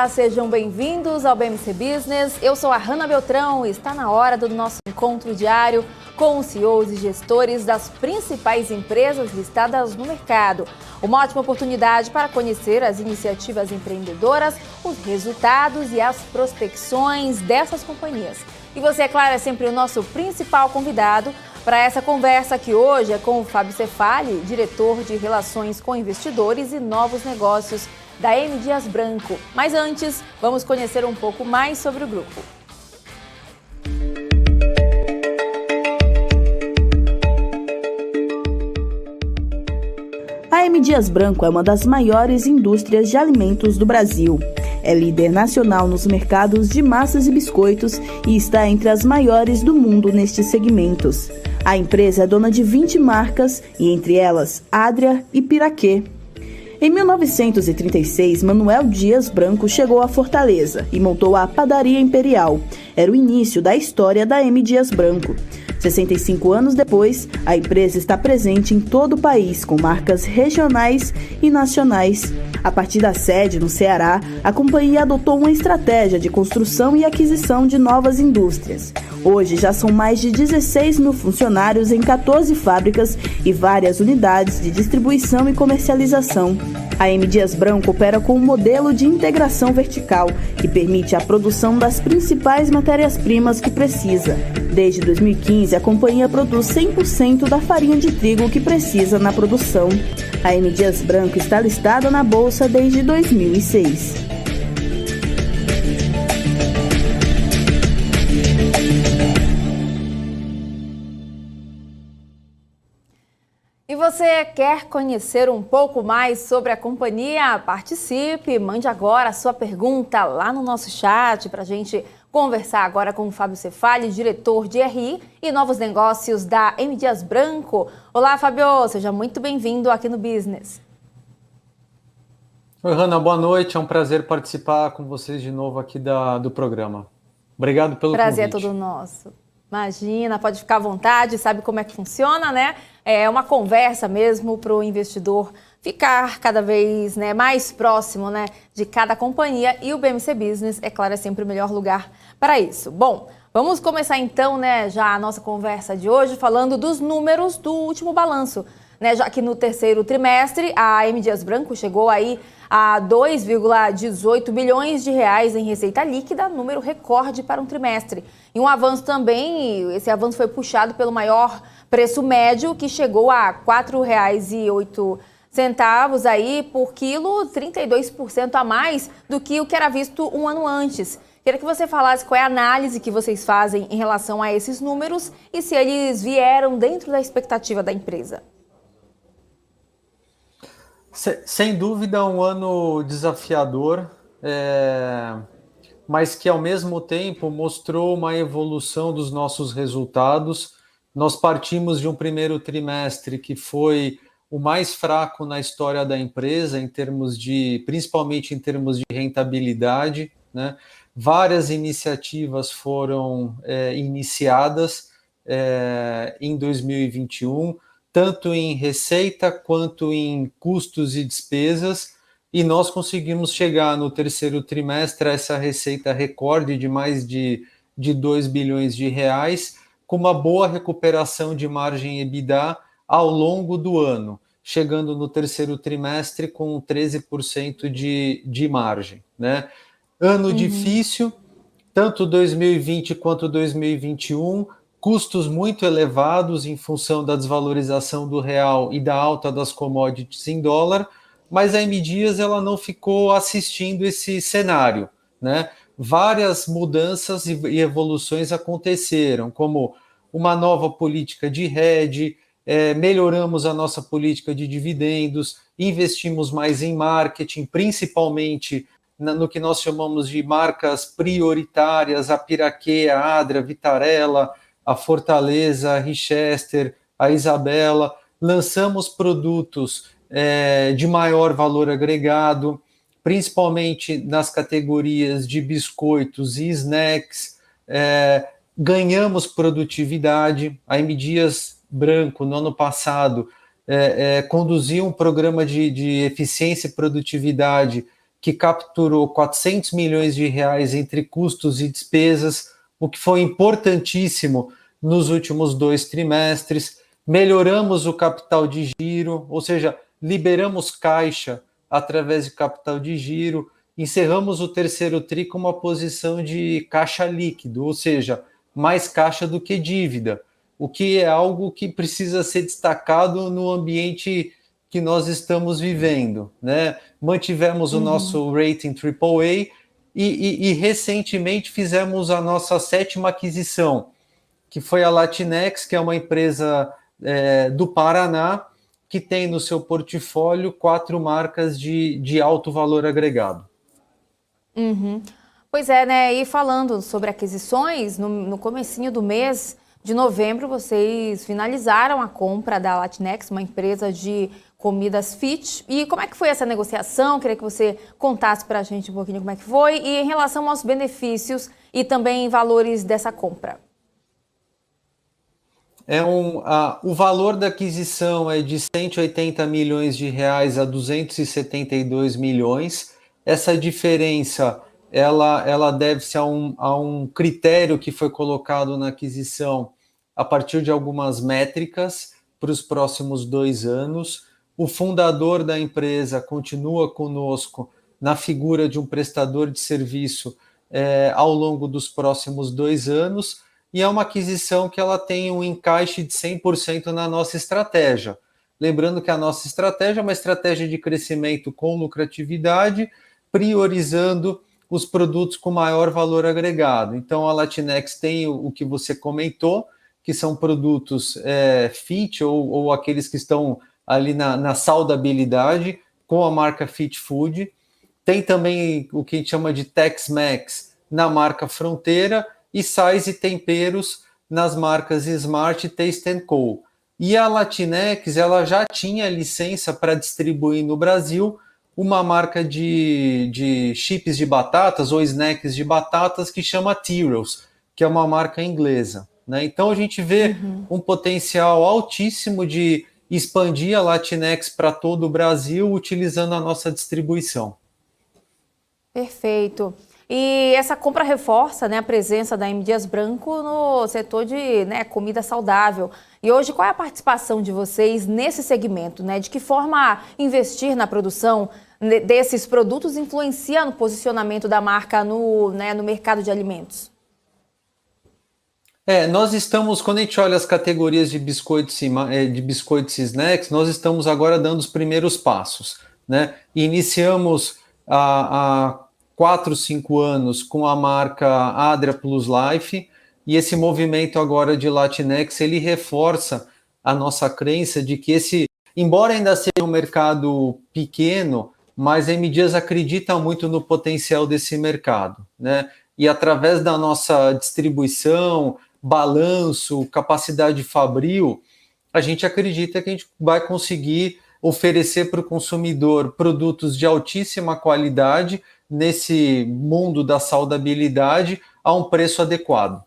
Olá, sejam bem-vindos ao BMC Business. Eu sou a Hanna Beltrão e está na hora do nosso encontro diário com os CEOs e gestores das principais empresas listadas no mercado. Uma ótima oportunidade para conhecer as iniciativas empreendedoras, os resultados e as prospecções dessas companhias. E você, é claro, é sempre o nosso principal convidado para essa conversa que hoje é com o Fábio Cefaly, diretor de Relações com Investidores e Novos Negócios da M. Dias Branco. Mas antes, vamos conhecer um pouco mais sobre o grupo. A M. Dias Branco é uma das maiores indústrias de alimentos do Brasil. É líder nacional nos mercados de massas e biscoitos e está entre as maiores do mundo nestes segmentos. A empresa é dona de 20 marcas e, entre elas, Adria e Piraquê. Em 1936, Manuel Dias Branco chegou a Fortaleza e montou a Padaria Imperial. Era o início da história da M. Dias Branco. 65 anos depois, a empresa está presente em todo o país, com marcas regionais e nacionais. A partir da sede, no Ceará, a companhia adotou uma estratégia de construção e aquisição de novas indústrias. Hoje, já são mais de 16 mil funcionários em 14 fábricas e várias unidades de distribuição e comercialização. A M. Dias Branco opera com um modelo de integração vertical, que permite a produção das principais matérias-primas que precisa. Desde 2015, a companhia produz 100% da farinha de trigo que precisa na produção. A M. Dias Branco está listada na Bolsa desde 2006. E você quer conhecer um pouco mais sobre a companhia? Participe, mande agora a sua pergunta lá no nosso chat para a gente conversar agora com o Fábio Cefaly, diretor de RI e Novos Negócios da M. Dias Branco. Olá, Fábio, seja muito bem-vindo aqui no Business. Oi, Hanna, boa noite. É um prazer participar com vocês de novo aqui do programa. Obrigado pelo convite. Prazer é todo nosso. Imagina, pode ficar à vontade, sabe como é que funciona, né? É uma conversa mesmo para o investidor ficar cada vez, né, mais próximo, né, de cada companhia, e o BMC Business, é claro, é sempre o melhor lugar para isso. Bom, vamos começar então, né, já a nossa conversa de hoje falando dos números do último balanço, né, já que no terceiro trimestre a M. Dias Branco chegou aí a 2,18 bilhões de reais em receita líquida, número recorde para um trimestre. E um avanço também, esse avanço foi puxado pelo maior preço médio, que chegou a R$ 4,08 aí por quilo, 32% a mais do que o que era visto um ano antes. Queria que você falasse qual é a análise que vocês fazem em relação a esses números e se eles vieram dentro da expectativa da empresa. Sem dúvida, um ano desafiador, mas que ao mesmo tempo mostrou uma evolução dos nossos resultados. Nós partimos de um primeiro trimestre que foi o mais fraco na história da empresa, principalmente em termos de rentabilidade, né? Várias iniciativas foram iniciadas em 2021, tanto em receita quanto em custos e despesas, e nós conseguimos chegar no terceiro trimestre a essa receita recorde de mais de 2 bilhões de reais, com uma boa recuperação de margem EBITDA ao longo do ano, chegando no terceiro trimestre com 13% de margem, né? Ano difícil, tanto 2020 quanto 2021, custos muito elevados em função da desvalorização do real e da alta das commodities em dólar, mas a M. Dias ela não ficou assistindo esse cenário, né? Várias mudanças e evoluções aconteceram, como uma nova política de hedge, melhoramos a nossa política de dividendos, investimos mais em marketing, principalmente no que nós chamamos de marcas prioritárias, a Piraquê, a Adria, a Vitarella, a Fortaleza, a Richester, a Isabela. Lançamos produtos de maior valor agregado, principalmente nas categorias de biscoitos e snacks. Ganhamos produtividade. A M. Dias Branco, no ano passado, conduziu um programa de eficiência e produtividade que capturou 400 milhões de reais entre custos e despesas, o que foi importantíssimo nos últimos 2 trimestres. Melhoramos o capital de giro, ou seja, liberamos caixa através de capital de giro, encerramos o terceiro tri com uma posição de caixa líquido, ou seja, mais caixa do que dívida, o que é algo que precisa ser destacado no ambiente que nós estamos vivendo, né? Mantivemos o nosso rating AAA e recentemente fizemos a nossa 7ª aquisição, que foi a Latinex, que é uma empresa do Paraná, que tem no seu portfólio 4 marcas de alto valor agregado. Pois é, né? E falando sobre aquisições, no comecinho do mês de novembro, vocês finalizaram a compra da Latinex, uma empresa de comidas fit. E como é que foi essa negociação? Queria que você contasse para a gente um pouquinho como é que foi e em relação aos benefícios e também valores dessa compra. O valor da aquisição é de 180 milhões de reais a 272 milhões. Essa diferença ela deve-se a um critério que foi colocado na aquisição a partir de algumas métricas para os próximos 2 anos. O fundador da empresa continua conosco na figura de um prestador de serviço ao longo dos próximos 2 anos, e é uma aquisição que ela tem um encaixe de 100% na nossa estratégia. Lembrando que a nossa estratégia é uma estratégia de crescimento com lucratividade, priorizando os produtos com maior valor agregado. Então, a Latinex tem o que você comentou, que são produtos fit ou aqueles que estão ali na saudabilidade, com a marca Fit Food. Tem também o que a gente chama de Tex-Mex na marca Fronteira e sais e temperos nas marcas Smart e Taste & Co. E a Latinex ela já tinha licença para distribuir no Brasil uma marca de chips de batatas ou snacks de batatas que chama Tyrrells, que é uma marca inglesa, né? Então a gente vê um potencial altíssimo de expandir a Latinex para todo o Brasil utilizando a nossa distribuição. Perfeito. E essa compra reforça, né, a presença da M. Dias Branco no setor de, né, comida saudável. E hoje, qual é a participação de vocês nesse segmento, né? De que forma investir na produção desses produtos influencia no posicionamento da marca no mercado de alimentos? Nós estamos, quando a gente olha as categorias de biscoitos e snacks, nós estamos agora dando os primeiros passos, né? Iniciamos há 4, 5 anos com a marca Adria Plus Life, e esse movimento agora de Latinex, ele reforça a nossa crença de que embora ainda seja um mercado pequeno, mas a M. Dias acredita muito no potencial desse mercado, né? E através da nossa distribuição, balanço, capacidade fabril, a gente acredita que a gente vai conseguir oferecer para o consumidor produtos de altíssima qualidade nesse mundo da saudabilidade a um preço adequado.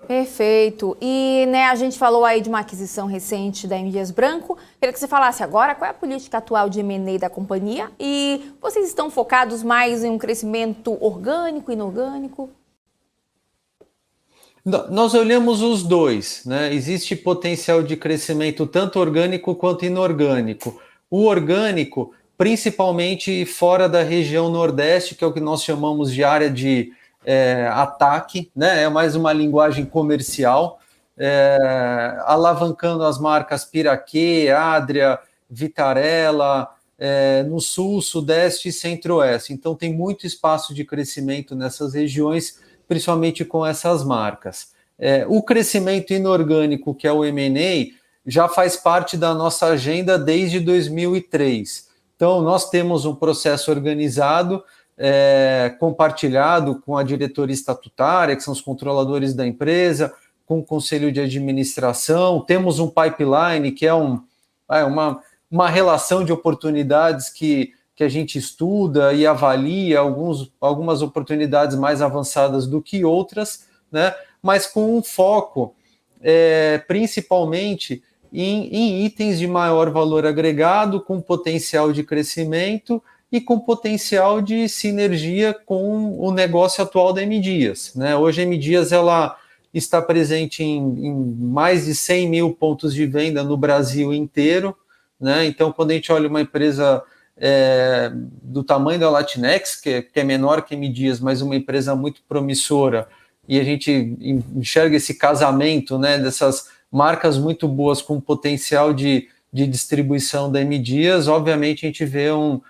Perfeito. E né, a gente falou aí de uma aquisição recente da M. Dias Branco. Queria que você falasse agora qual é a política atual de M&A da companhia e vocês estão focados mais em um crescimento orgânico, inorgânico? Nós olhamos os dois, né? Existe potencial de crescimento tanto orgânico quanto inorgânico. O orgânico, principalmente fora da região Nordeste, que é o que nós chamamos de área de ataque, né? É mais uma linguagem comercial, alavancando as marcas Piraquê, Adria, Vitarella, no Sul, Sudeste e Centro-Oeste. Então tem muito espaço de crescimento nessas regiões, principalmente com essas marcas. O crescimento inorgânico, que é o M&A, já faz parte da nossa agenda desde 2003. Então, nós temos um processo organizado, compartilhado com a diretoria estatutária, que são os controladores da empresa, com o conselho de administração, temos um pipeline, que é uma relação de oportunidades que a gente estuda e avalia, algumas oportunidades mais avançadas do que outras, né? Mas com um foco, principalmente, em itens de maior valor agregado, com potencial de crescimento e com potencial de sinergia com o negócio atual da M. Dias, né? Hoje a M. Dias ela está presente em mais de 100 mil pontos de venda no Brasil inteiro, né? Então, quando a gente olha uma empresa do tamanho da Latinex, que é menor que a M. Dias, mas uma empresa muito promissora, e a gente enxerga esse casamento, né, dessas marcas muito boas com potencial de distribuição da M. Dias, obviamente a gente vê um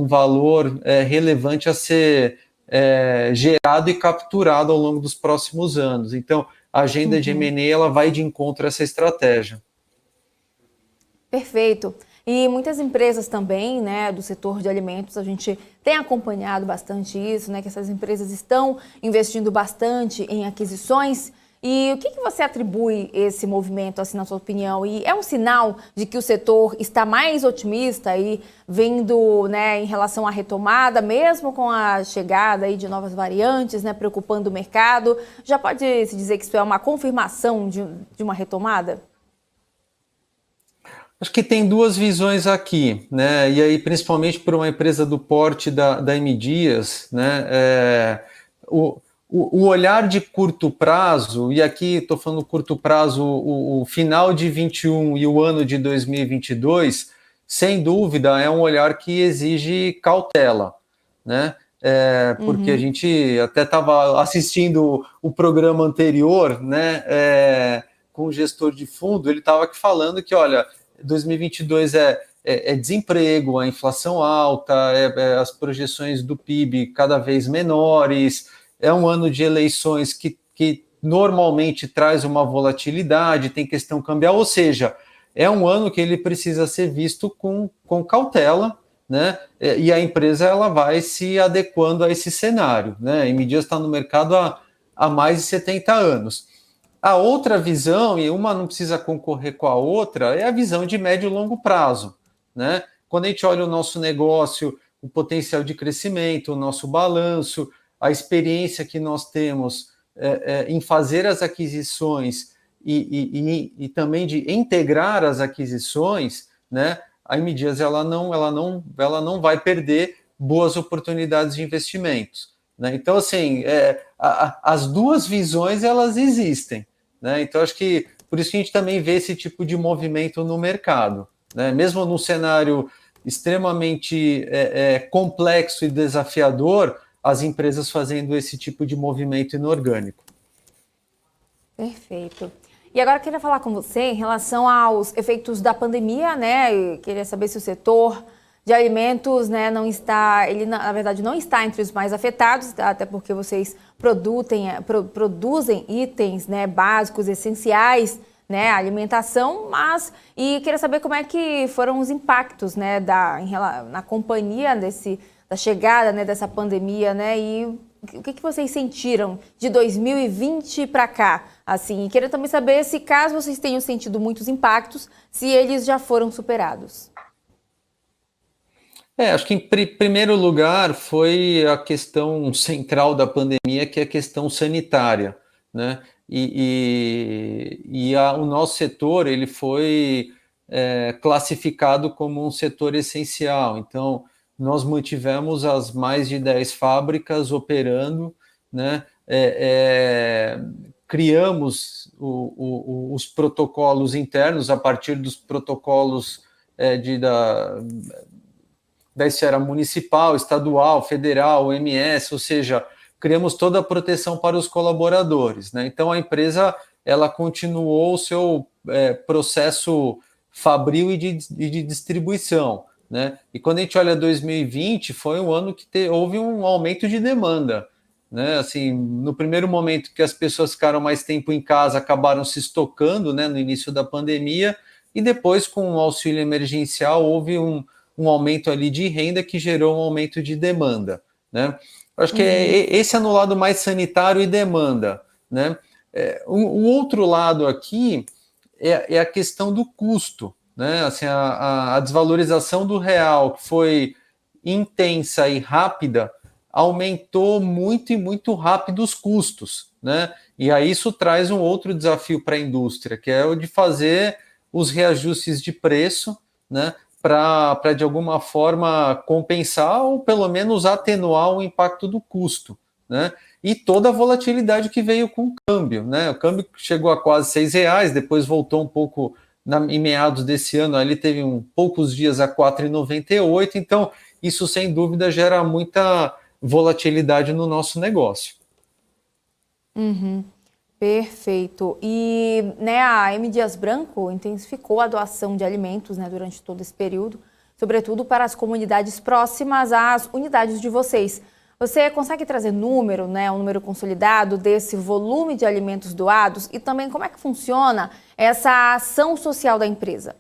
valor relevante a ser gerado e capturado ao longo dos próximos anos. Então, a agenda de M&A ela vai de encontro a essa estratégia. Perfeito. E muitas empresas também, né, do setor de alimentos, a gente tem acompanhado bastante isso, né, que essas empresas estão investindo bastante em aquisições. E o que você atribui esse movimento, assim, na sua opinião? E é um sinal de que o setor está mais otimista aí, vendo, né, em relação à retomada, mesmo com a chegada aí de novas variantes, né, preocupando o mercado? Já pode se dizer que isso é uma confirmação de uma retomada? Acho que tem duas visões aqui, né? E aí, principalmente para uma empresa do porte da M. Dias, né? O olhar de curto prazo, e aqui estou falando curto prazo, o final de 21 e o ano de 2022, sem dúvida, é um olhar que exige cautela, né? Porque a gente até estava assistindo o programa anterior, né? Com o gestor de fundo, ele estava aqui falando que, olha, 2022 é desemprego, a inflação alta, as projeções do PIB cada vez menores, é um ano de eleições que normalmente traz uma volatilidade, tem questão cambial, ou seja, é um ano que ele precisa ser visto com cautela, né? E a empresa ela vai se adequando a esse cenário, né? A M. Dias está no mercado há mais de 70 anos. A outra visão, e uma não precisa concorrer com a outra, é a visão de médio e longo prazo, né? Quando a gente olha o nosso negócio, o potencial de crescimento, o nosso balanço, a experiência que nós temos em fazer as aquisições e também de integrar as aquisições, né? A M. Dias ela não vai perder boas oportunidades de investimentos, né? Então, assim, as duas visões elas existem, né? Então, acho que por isso que a gente também vê esse tipo de movimento no mercado, né? Mesmo num cenário extremamente complexo e desafiador, as empresas fazendo esse tipo de movimento inorgânico. Perfeito. E agora eu queria falar com você em relação aos efeitos da pandemia, né? Eu queria saber se o setor de alimentos, né, não está, ele na verdade não está entre os mais afetados, tá? Até porque vocês produzem itens, né, básicos, essenciais, né, alimentação, e queria saber como é que foram os impactos, né, na companhia da chegada, né, dessa pandemia, né, e o que vocês sentiram de 2020 para cá, assim, e queria também saber se caso vocês tenham sentido muitos impactos, se eles já foram superados. Acho que em primeiro lugar foi a questão central da pandemia, que é a questão sanitária, né? O nosso setor ele foi classificado como um setor essencial. Então, nós mantivemos as mais de 10 fábricas operando, né? Criamos os protocolos internos a partir dos protocolos da esfera municipal, estadual, federal, OMS, ou seja, criamos toda a proteção para os colaboradores, né? Então a empresa ela continuou o seu processo fabril e de distribuição, né? E quando a gente olha 2020, foi um ano que houve um aumento de demanda, né? Assim, no primeiro momento que as pessoas ficaram mais tempo em casa, acabaram se estocando, né, no início da pandemia, e depois com o auxílio emergencial houve um aumento ali de renda que gerou um aumento de demanda, né? Acho que esse é no lado mais sanitário e demanda, né? O outro lado aqui é a questão do custo, né? Assim, a desvalorização do real, que foi intensa e rápida, aumentou muito e muito rápido os custos, né? E aí isso traz um outro desafio para a indústria, que é o de fazer os reajustes de preço, né, para de alguma forma compensar ou pelo menos atenuar o impacto do custo, né? E toda a volatilidade que veio com o câmbio, né? O câmbio chegou a quase R$ 6, depois voltou um pouco em meados desse ano, ali teve poucos dias a 4,98, então isso sem dúvida gera muita volatilidade no nosso negócio. Uhum. Perfeito. E né, a M. Dias Branco intensificou a doação de alimentos, né, durante todo esse período, sobretudo para as comunidades próximas às unidades de vocês. Você consegue trazer número, né, um número consolidado desse volume de alimentos doados e também como é que funciona essa ação social da empresa?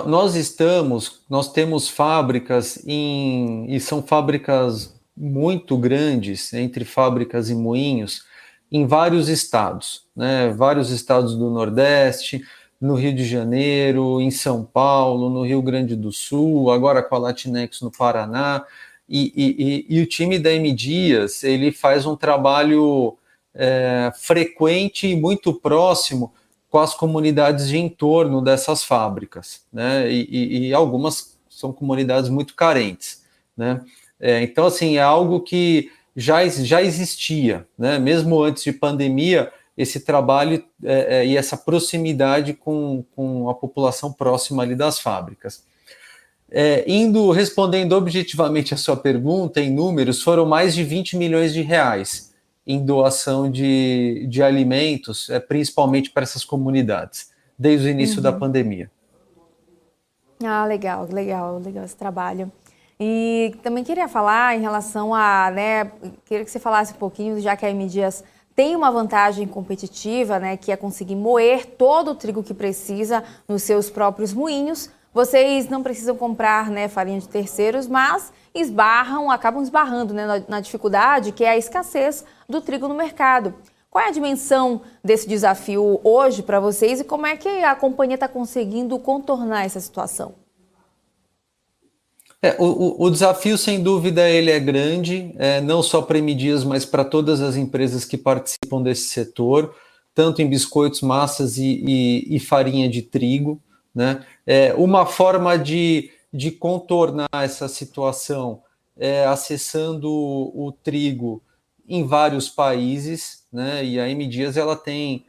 Nós temos fábricas e são fábricas muito grandes, entre fábricas e moinhos, em vários estados, né? Vários estados do Nordeste, no Rio de Janeiro, em São Paulo, no Rio Grande do Sul, agora com a Latinex no Paraná, e o time da M. Dias, ele faz um trabalho frequente e muito próximo com as comunidades de entorno dessas fábricas, né? E algumas são comunidades muito carentes, né? Então, assim, é algo que já existia, né? Mesmo antes de pandemia, esse trabalho e essa proximidade com a população próxima ali das fábricas. Respondendo objetivamente a sua pergunta, em números, foram mais de 20 milhões de reais em doação de alimentos, principalmente para essas comunidades, desde o início da pandemia. Ah, legal esse trabalho. E também queria falar em relação a, né, queria que você falasse um pouquinho, já que a M. Dias tem uma vantagem competitiva, né, que é conseguir moer todo o trigo que precisa nos seus próprios moinhos. Vocês não precisam comprar, né, farinha de terceiros, mas acabam esbarrando, né, na dificuldade que é a escassez do trigo no mercado. Qual é a dimensão desse desafio hoje para vocês e como é que a companhia está conseguindo contornar essa situação? O desafio, sem dúvida, ele é grande, não só para a M. Dias, mas para todas as empresas que participam desse setor, tanto em biscoitos, massas e farinha de trigo, né? Uma forma de contornar essa situação é acessando o trigo em vários países, né? E a M. Dias ela tem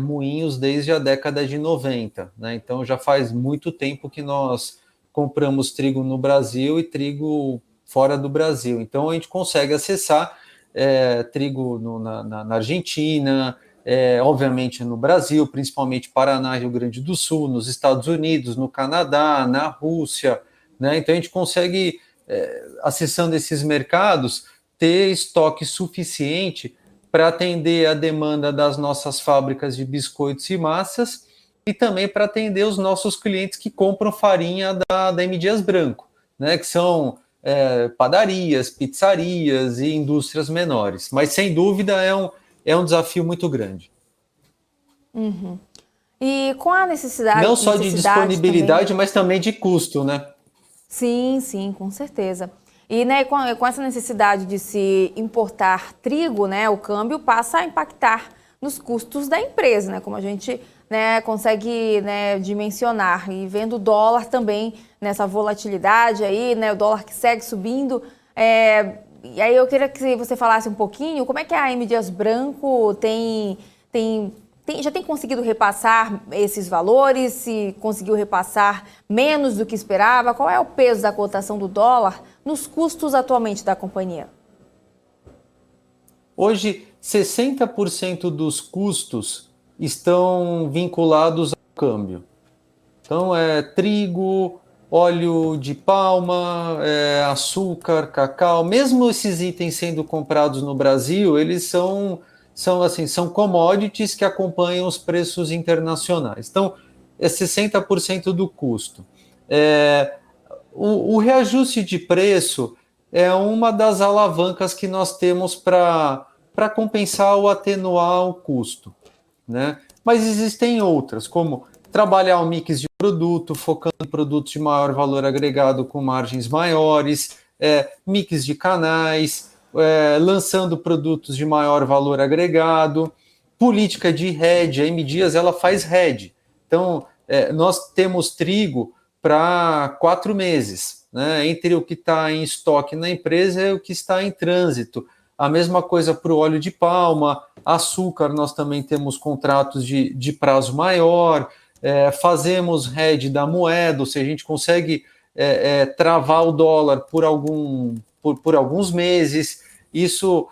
moinhos desde a década de 90, né? Então já faz muito tempo que nós compramos trigo no Brasil e trigo fora do Brasil. Então a gente consegue acessar trigo na Argentina, obviamente no Brasil, principalmente Paraná, Rio Grande do Sul, nos Estados Unidos, no Canadá, na Rússia, né? Então a gente consegue, acessando esses mercados, ter estoque suficiente para atender a demanda das nossas fábricas de biscoitos e massas e também para atender os nossos clientes que compram farinha da M. Dias Branco, né? Que são padarias, pizzarias e indústrias menores. Mas, sem dúvida, é um desafio muito grande. Uhum. E com a necessidade... Não só de disponibilidade, também... mas também de custo, né? Sim, com certeza. E né, com essa necessidade de se importar trigo, né, o câmbio passa a impactar nos custos da empresa, né, como a gente, né, consegue, né, dimensionar. E vendo o dólar também nessa volatilidade aí, né, o dólar que segue subindo. E aí eu queria que você falasse um pouquinho como é que a M. Dias Branco já tem conseguido repassar esses valores, se conseguiu repassar menos do que esperava. Qual é o peso da cotação do dólar nos custos atualmente da companhia? Hoje, 60% dos custos estão vinculados ao câmbio. Então, trigo, óleo de palma, açúcar, cacau. Mesmo esses itens sendo comprados no Brasil, eles são commodities que acompanham os preços internacionais. Então, é 60% do custo. O reajuste de preço é uma das alavancas que nós temos para compensar ou atenuar o custo, né? Mas existem outras, como trabalhar o mix de produto, focando em produtos de maior valor agregado com margens maiores, mix de canais, lançando produtos de maior valor agregado. política de hedge, a M Dias ela faz hedge. Então, nós temos trigo para 4 meses, né? Entre o que está em estoque na empresa e o que está em trânsito. A mesma coisa para o óleo de palma, açúcar, nós também temos contratos de prazo maior, fazemos hedge da moeda, ou seja, a gente consegue travar o dólar por alguns meses. Isso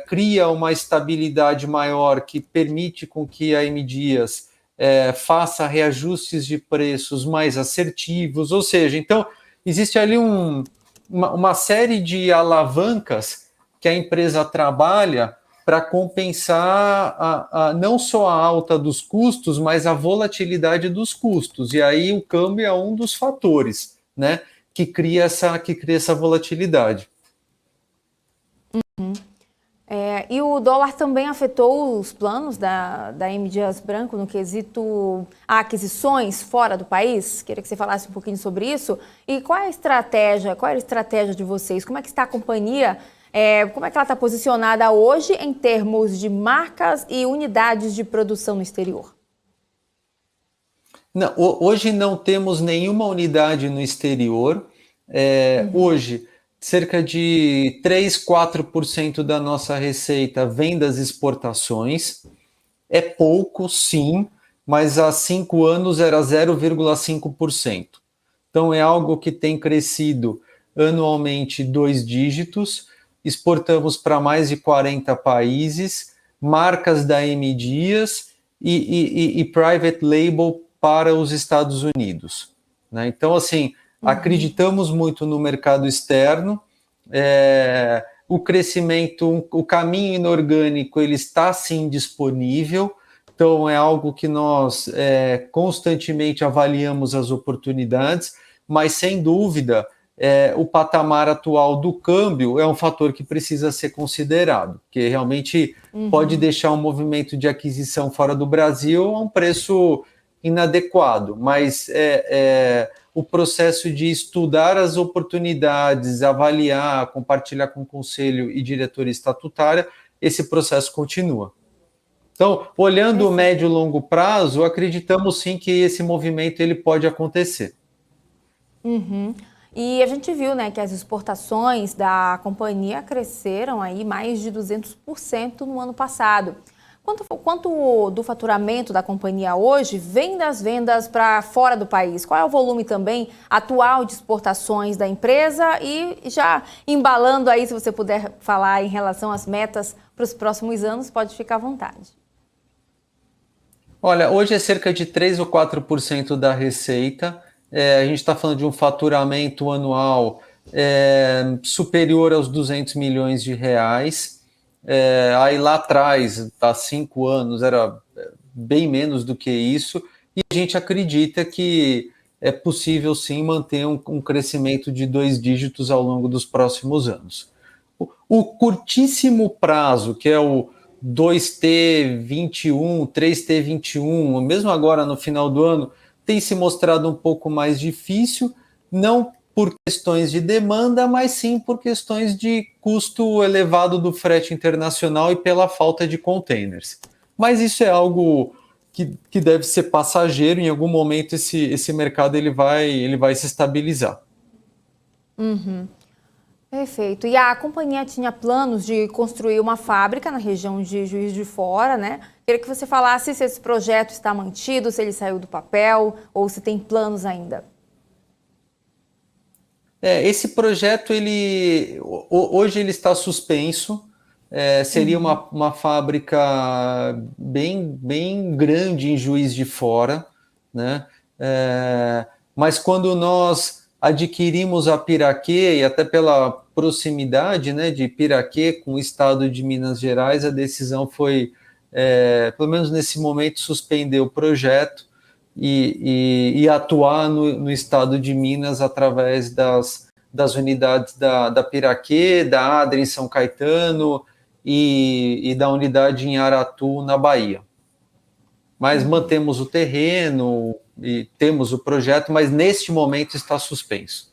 cria uma estabilidade maior que permite com que a M Dias faça reajustes de preços mais assertivos, ou seja, então existe ali uma série de alavancas que a empresa trabalha para compensar não só a alta dos custos, mas a volatilidade dos custos. E aí o câmbio é um dos fatores, né, que cria essa volatilidade. Uhum. E o dólar também afetou os planos da M. Dias Branco no quesito aquisições fora do país? Queria que você falasse um pouquinho sobre isso. E qual é a estratégia de vocês? Como é que está a companhia? Como é que ela está posicionada hoje em termos de marcas e unidades de produção no exterior? Não, hoje não temos nenhuma unidade no exterior. Hoje, cerca de 3, 4% da nossa receita vem das exportações. É pouco, sim, mas há 5 anos era 0,5%. Então é algo que tem crescido anualmente 2 dígitos. Exportamos para mais de 40 países, marcas da M. Dias e private label para os Estados Unidos, né? Então, assim, acreditamos muito no mercado externo, o crescimento, o caminho inorgânico, ele está sim disponível, então é algo que nós constantemente avaliamos as oportunidades, mas sem dúvida o patamar atual do câmbio é um fator que precisa ser considerado, porque realmente pode deixar um movimento de aquisição fora do Brasil a um preço inadequado, mas o processo de estudar as oportunidades, avaliar, compartilhar com o conselho e diretoria estatutária, esse processo continua. Então, olhando o médio e longo prazo, acreditamos sim que esse movimento ele pode acontecer. E a gente viu, né, que as exportações da companhia cresceram aí mais de 200% no ano passado. Quanto do faturamento da companhia hoje vem das vendas para fora do país? Qual é o volume também atual de exportações da empresa? E já embalando aí, se você puder falar em relação às metas para os próximos anos, pode ficar à vontade. Olha, hoje é cerca de 3 ou 4% da receita. A gente está falando de um faturamento anual superior aos 200 milhões de reais. Aí lá atrás, há 5 anos, era bem menos do que isso, e a gente acredita que é possível sim manter um crescimento de 2 dígitos ao longo dos próximos anos. O curtíssimo prazo, que é o 2T21, 3T21, mesmo agora no final do ano, tem se mostrado um pouco mais difícil, não por questões de demanda, mas sim por questões de custo elevado do frete internacional e pela falta de containers. Mas isso é algo que deve ser passageiro, em algum momento esse mercado ele vai se estabilizar. Perfeito. E a companhia tinha planos de construir uma fábrica na região de Juiz de Fora, né? Queria que você falasse se esse projeto está mantido, se ele saiu do papel ou se tem planos ainda. Esse projeto, hoje ele está suspenso, seria uma fábrica bem grande em Juiz de Fora, né? Mas quando nós adquirimos a Piraquê, e até pela proximidade, né, de Piraquê com o estado de Minas Gerais, a decisão foi, pelo menos nesse momento, suspender o projeto e atuar no estado de Minas através das unidades da Piraquê, da Adra em São Caetano e da unidade em Aratu, na Bahia. Mas mantemos o terreno e temos o projeto, mas neste momento está suspenso.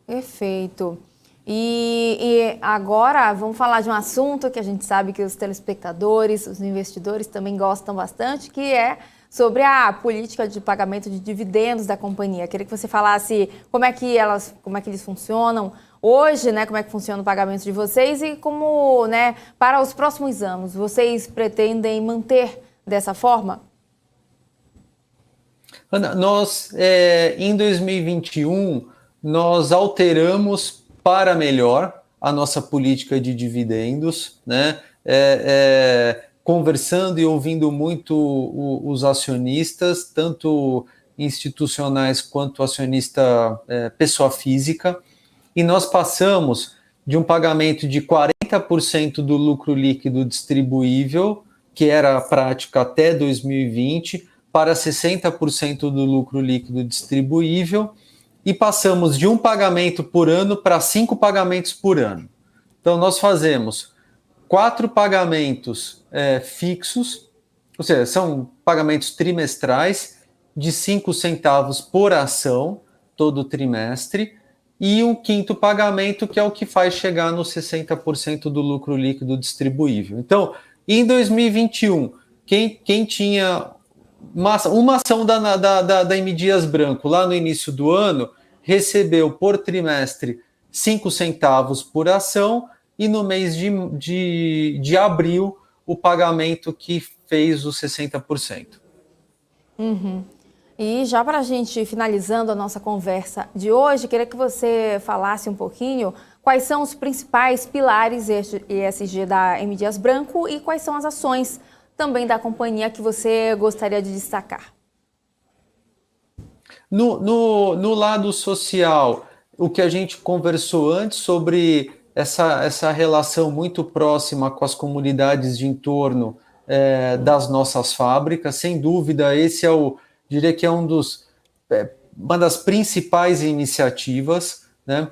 Perfeito. E agora vamos falar de um assunto que a gente sabe que os telespectadores, os investidores também gostam bastante, que é sobre a política de pagamento de dividendos da companhia. Queria que você falasse como é que eles funcionam hoje, né? Como é que funciona o pagamento de vocês e como, né, para os próximos anos, vocês pretendem manter dessa forma? Ana, nós, em 2021, nós alteramos para melhor a nossa política de dividendos, né? Conversando e ouvindo muito os acionistas, tanto institucionais quanto acionista pessoa física, e nós passamos de um pagamento de 40% do lucro líquido distribuível, que era a prática até 2020, para 60% do lucro líquido distribuível, e passamos de um pagamento por ano para 5 pagamentos por ano. Então, nós fazemos 4 pagamentos fixos, ou seja, são pagamentos trimestrais de 5 centavos por ação, todo trimestre, e um 5º pagamento, que é o que faz chegar nos 60% do lucro líquido distribuível. Então, em 2021, quem tinha uma ação da M. Dias Branco lá no início do ano recebeu por trimestre 5 centavos por ação, e no mês de abril o pagamento que fez os 60%. Uhum. E já para a gente finalizando a nossa conversa de hoje, queria que você falasse um pouquinho quais são os principais pilares ESG da M. Dias Branco e quais são as ações também da companhia que você gostaria de destacar. No lado social, o que a gente conversou antes sobre essa relação muito próxima com as comunidades de entorno das nossas fábricas, sem dúvida, esse diria que é uma das principais iniciativas, né?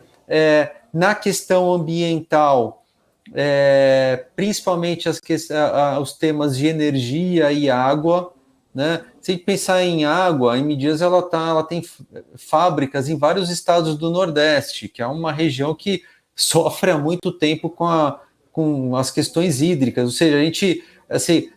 Na questão ambiental, principalmente os temas de energia e água, né? Se pensar em água, a M. Dias ela tem fábricas em vários estados do Nordeste, que é uma região que sofre há muito tempo com as questões hídricas, ou seja, a gente assim,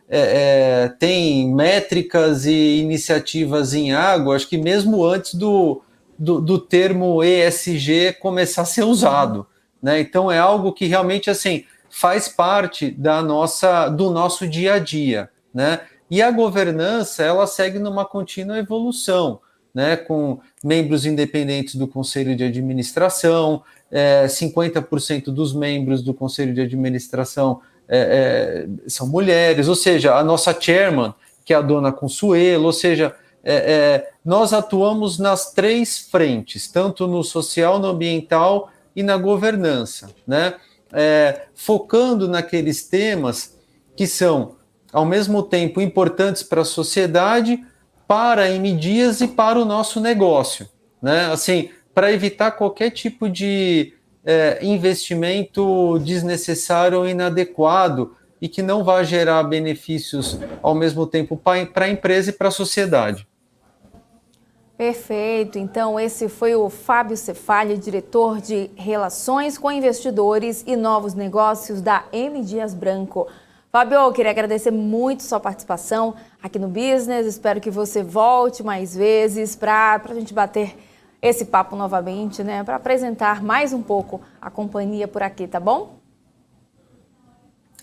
tem métricas e iniciativas em água, acho que mesmo antes do termo ESG começar a ser usado, né? Então é algo que realmente assim faz parte do nosso dia a dia, né? E a governança, ela segue numa contínua evolução, né? Com membros independentes do Conselho de Administração, 50% dos membros do Conselho de Administração são mulheres, ou seja, a nossa chairman, que é a dona Consuelo, ou seja, nós atuamos nas 3 frentes, tanto no social, no ambiental e na governança, né? Focando naqueles temas que são, ao mesmo tempo, importantes para a sociedade, para a M. Dias e para o nosso negócio, né? Assim, para evitar qualquer tipo de investimento desnecessário ou inadequado e que não vai gerar benefícios ao mesmo tempo para a empresa e para a sociedade. Perfeito. Então, esse foi o Fábio Cefali, diretor de Relações com Investidores e Novos Negócios da M. Dias Branco. Fábio, eu queria agradecer muito sua participação aqui no Business. Espero que você volte mais vezes para a gente bater esse papo novamente, né? Para apresentar mais um pouco a companhia por aqui, tá bom?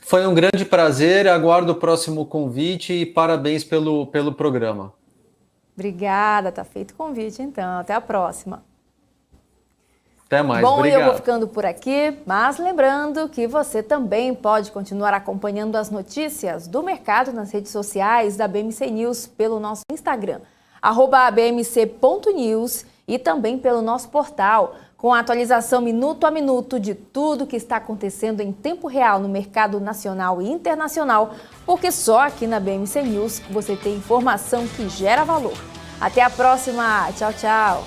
Foi um grande prazer, aguardo o próximo convite e parabéns pelo programa. Obrigada, tá feito o convite então. Até a próxima. Até mais, bom, obrigado. Eu vou ficando por aqui, mas lembrando que você também pode continuar acompanhando as notícias do mercado nas redes sociais da BMC News pelo nosso Instagram, @bmc.news, e também pelo nosso portal, com a atualização minuto a minuto de tudo que está acontecendo em tempo real no mercado nacional e internacional, porque só aqui na BMC News você tem informação que gera valor. Até a próxima. Tchau, tchau.